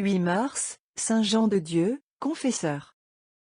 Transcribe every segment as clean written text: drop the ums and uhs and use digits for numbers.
8 mars, Saint Jean de Dieu, confesseur.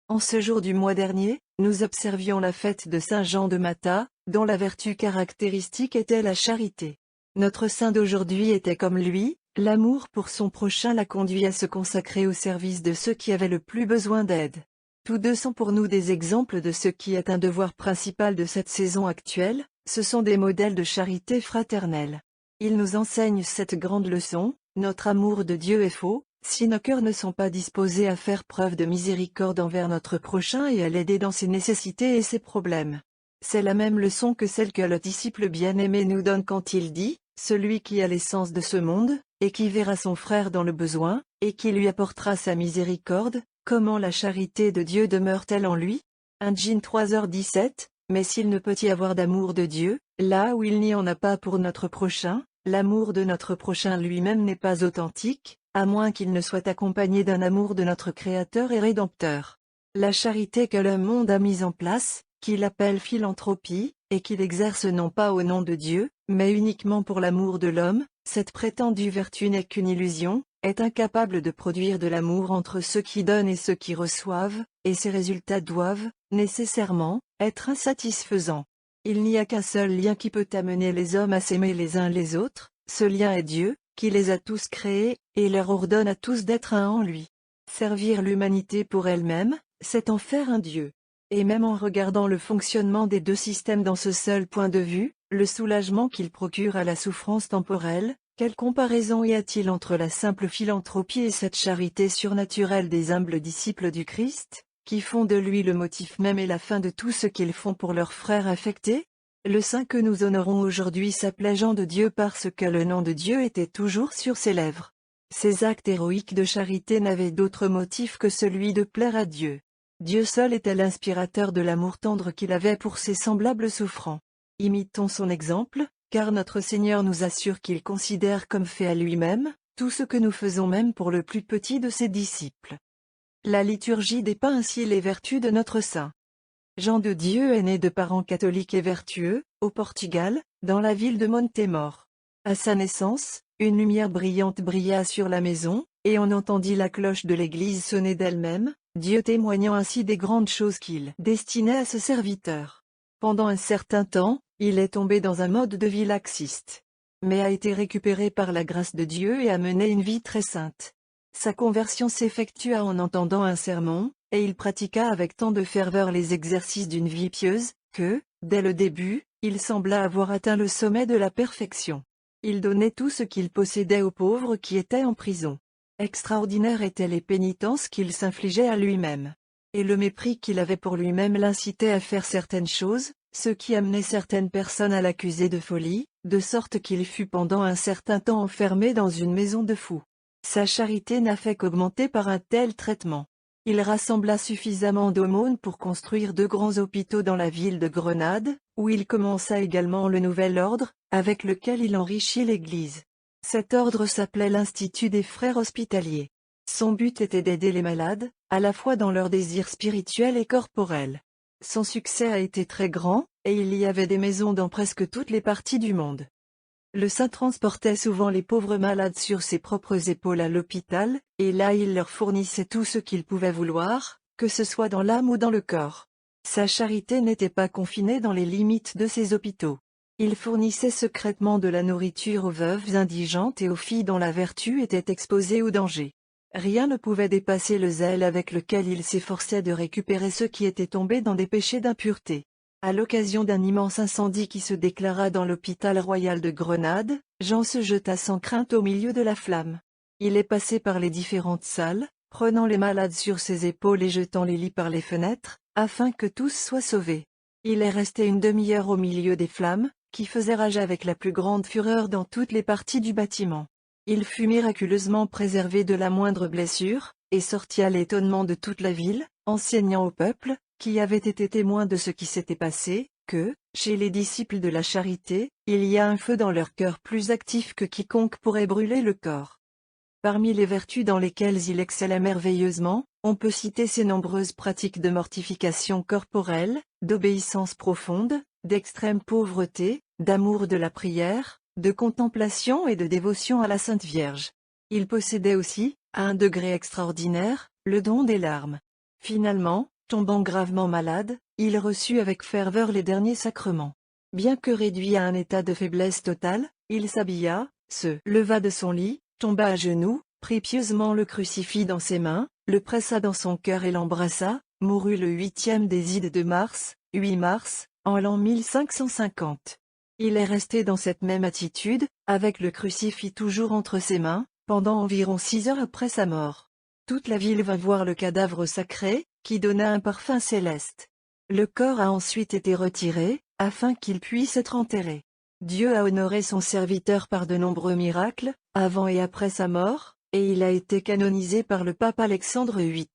En ce jour du mois dernier, nous observions la fête de Saint Jean de Matha, dont la vertu caractéristique était la charité. Notre saint d'aujourd'hui était comme lui, l'amour pour son prochain l'a conduit à se consacrer au service de ceux qui avaient le plus besoin d'aide. Tous deux sont pour nous des exemples de ce qui est un devoir principal de cette saison actuelle, ce sont des modèles de charité fraternelle. Ils nous enseignent cette grande leçon: notre amour de Dieu est faux, si nos cœurs ne sont pas disposés à faire preuve de miséricorde envers notre prochain et à l'aider dans ses nécessités et ses problèmes. C'est la même leçon que celle que le disciple bien-aimé nous donne quand il dit: « Celui qui a l'essence de ce monde, et qui verra son frère dans le besoin, et qui lui apportera sa miséricorde, comment la charité de Dieu demeure-t-elle en lui ?» 1 Jean 3h17. Mais s'il ne peut y avoir d'amour de Dieu, là où il n'y en a pas pour notre prochain, l'amour de notre prochain lui-même n'est pas authentique, à moins qu'il ne soit accompagné d'un amour de notre Créateur et Rédempteur. La charité que le monde a mise en place, qu'il appelle philanthropie, et qu'il exerce non pas au nom de Dieu, mais uniquement pour l'amour de l'homme, cette prétendue vertu n'est qu'une illusion, est incapable de produire de l'amour entre ceux qui donnent et ceux qui reçoivent, et ses résultats doivent, nécessairement, être insatisfaisants. Il n'y a qu'un seul lien qui peut amener les hommes à s'aimer les uns les autres, ce lien est Dieu, qui les a tous créés, et leur ordonne à tous d'être un en lui. Servir l'humanité pour elle-même, c'est en faire un Dieu. Et même en regardant le fonctionnement des deux systèmes dans ce seul point de vue, le soulagement qu'il procure à la souffrance temporelle, quelle comparaison y a-t-il entre la simple philanthropie et cette charité surnaturelle des humbles disciples du Christ, qui font de lui le motif même et la fin de tout ce qu'ils font pour leurs frères affectés? Le saint que nous honorons aujourd'hui s'appelait Jean de Dieu parce que le nom de Dieu était toujours sur ses lèvres. Ses actes héroïques de charité n'avaient d'autre motif que celui de plaire à Dieu. Dieu seul était l'inspirateur de l'amour tendre qu'il avait pour ses semblables souffrants. Imitons son exemple, car notre Seigneur nous assure qu'il considère comme fait à lui-même, tout ce que nous faisons même pour le plus petit de ses disciples. La liturgie dépeint ainsi les vertus de notre saint. Jean de Dieu est né de parents catholiques et vertueux, au Portugal, dans la ville de Montemor. À sa naissance, une lumière brillante brilla sur la maison, et on entendit la cloche de l'église sonner d'elle-même, Dieu témoignant ainsi des grandes choses qu'il destinait à ce serviteur. Pendant un certain temps, il est tombé dans un mode de vie laxiste, mais a été récupéré par la grâce de Dieu et a mené une vie très sainte. Sa conversion s'effectua en entendant un sermon, et il pratiqua avec tant de ferveur les exercices d'une vie pieuse, que, dès le début, il sembla avoir atteint le sommet de la perfection. Il donnait tout ce qu'il possédait aux pauvres qui étaient en prison. Extraordinaires étaient les pénitences qu'il s'infligeait à lui-même. Et le mépris qu'il avait pour lui-même l'incitait à faire certaines choses, ce qui amenait certaines personnes à l'accuser de folie, de sorte qu'il fut pendant un certain temps enfermé dans une maison de fous. Sa charité n'a fait qu'augmenter par un tel traitement. Il rassembla suffisamment d'aumônes pour construire 2 grands hôpitaux dans la ville de Grenade, où il commença également le nouvel ordre, avec lequel il enrichit l'Église. Cet ordre s'appelait l'Institut des Frères Hospitaliers. Son but était d'aider les malades, à la fois dans leurs désirs spirituels et corporels. Son succès a été très grand, et il y avait des maisons dans presque toutes les parties du monde. Le saint transportait souvent les pauvres malades sur ses propres épaules à l'hôpital, et là il leur fournissait tout ce qu'ils pouvaient vouloir, que ce soit dans l'âme ou dans le corps. Sa charité n'était pas confinée dans les limites de ses hôpitaux. Il fournissait secrètement de la nourriture aux veuves indigentes et aux filles dont la vertu était exposée au danger. Rien ne pouvait dépasser le zèle avec lequel il s'efforçait de récupérer ceux qui étaient tombés dans des péchés d'impureté. À l'occasion d'un immense incendie qui se déclara dans l'hôpital royal de Grenade, Jean se jeta sans crainte au milieu de la flamme. Il est passé par les différentes salles, prenant les malades sur ses épaules et jetant les lits par les fenêtres, afin que tous soient sauvés. Il est resté une demi-heure au milieu des flammes, qui faisaient rage avec la plus grande fureur dans toutes les parties du bâtiment. Il fut miraculeusement préservé de la moindre blessure, et sortit à l'étonnement de toute la ville, enseignant au peuple, qui avait été témoin de ce qui s'était passé, que, chez les disciples de la charité, il y a un feu dans leur cœur plus actif que quiconque pourrait brûler le corps. Parmi les vertus dans lesquelles il excellait merveilleusement, on peut citer ses nombreuses pratiques de mortification corporelle, d'obéissance profonde, d'extrême pauvreté, d'amour de la prière, de contemplation et de dévotion à la Sainte Vierge. Il possédait aussi, À un degré extraordinaire, le don des larmes. Finalement, tombant gravement malade, il reçut avec ferveur les derniers sacrements. Bien que réduit à un état de faiblesse totale, il s'habilla, se leva de son lit, tomba à genoux, prit pieusement le crucifix dans ses mains, le pressa dans son cœur et l'embrassa, mourut le 8e des Ides de mars, 8 mars, en l'an 1550. Il est resté dans cette même attitude, avec le crucifix toujours entre ses mains, pendant environ 6 heures après sa mort. Toute la ville vint voir le cadavre sacré, qui donna un parfum céleste. Le corps a ensuite été retiré, afin qu'il puisse être enterré. Dieu a honoré son serviteur par de nombreux miracles, avant et après sa mort, et il a été canonisé par le pape Alexandre VIII.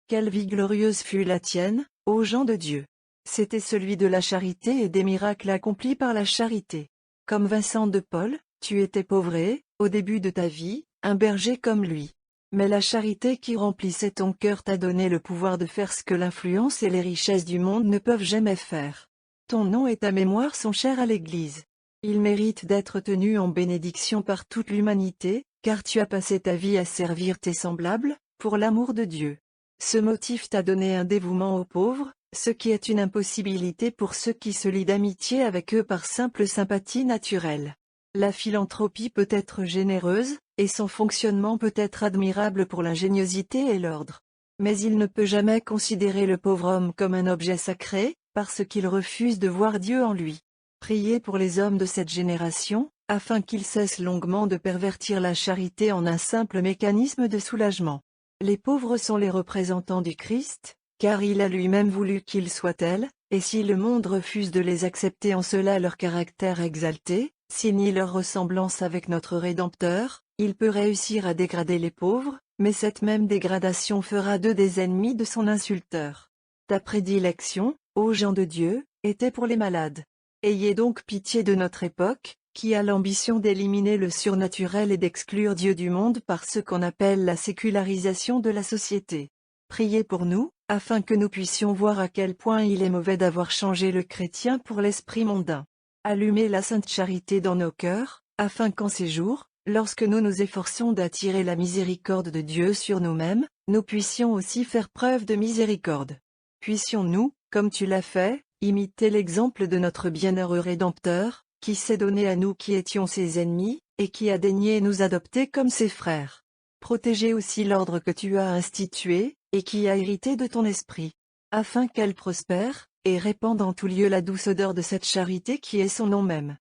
Quelle vie glorieuse fut la tienne, ô gens de Dieu! C'était celui de la charité et des miracles accomplis par la charité. Comme Vincent de Paul, tu étais pauvré, au début de ta vie, un berger comme lui. Mais la charité qui remplissait ton cœur t'a donné le pouvoir de faire ce que l'influence et les richesses du monde ne peuvent jamais faire. Ton nom et ta mémoire sont chers à l'Église. Ils méritent d'être tenus en bénédiction par toute l'humanité, car tu as passé ta vie à servir tes semblables, pour l'amour de Dieu. Ce motif t'a donné un dévouement aux pauvres, ce qui est une impossibilité pour ceux qui se lient d'amitié avec eux par simple sympathie naturelle. La philanthropie peut être généreuse, et son fonctionnement peut être admirable pour l'ingéniosité et l'ordre. Mais il ne peut jamais considérer le pauvre homme comme un objet sacré, parce qu'il refuse de voir Dieu en lui. Priez pour les hommes de cette génération, afin qu'ils cessent longuement de pervertir la charité en un simple mécanisme de soulagement. Les pauvres sont les représentants du Christ, car il a lui-même voulu qu'ils soient tels, et si le monde refuse de les accepter en cela leur caractère exalté, s'il nie leur ressemblance avec notre Rédempteur, il peut réussir à dégrader les pauvres, mais cette même dégradation fera d'eux des ennemis de son insulteur. Ta prédilection, ô gens de Dieu, était pour les malades. Ayez donc pitié de notre époque, qui a l'ambition d'éliminer le surnaturel et d'exclure Dieu du monde par ce qu'on appelle la sécularisation de la société. Priez pour nous, afin que nous puissions voir à quel point il est mauvais d'avoir changé le chrétien pour l'esprit mondain. Allumez la sainte charité dans nos cœurs, afin qu'en ces jours, lorsque nous nous efforçons d'attirer la miséricorde de Dieu sur nous-mêmes, nous puissions aussi faire preuve de miséricorde. Puissions-nous, comme tu l'as fait, imiter l'exemple de notre bienheureux Rédempteur, qui s'est donné à nous qui étions ses ennemis, et qui a daigné nous adopter comme ses frères. Protégez aussi l'ordre que tu as institué, et qui a hérité de ton esprit, afin qu'elle prospère, et répande en tout lieu la douce odeur de cette charité qui est son nom même.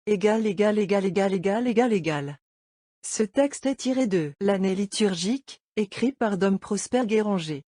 Égal. Ce texte est tiré de l'année liturgique, écrit par Dom Prosper Guéranger.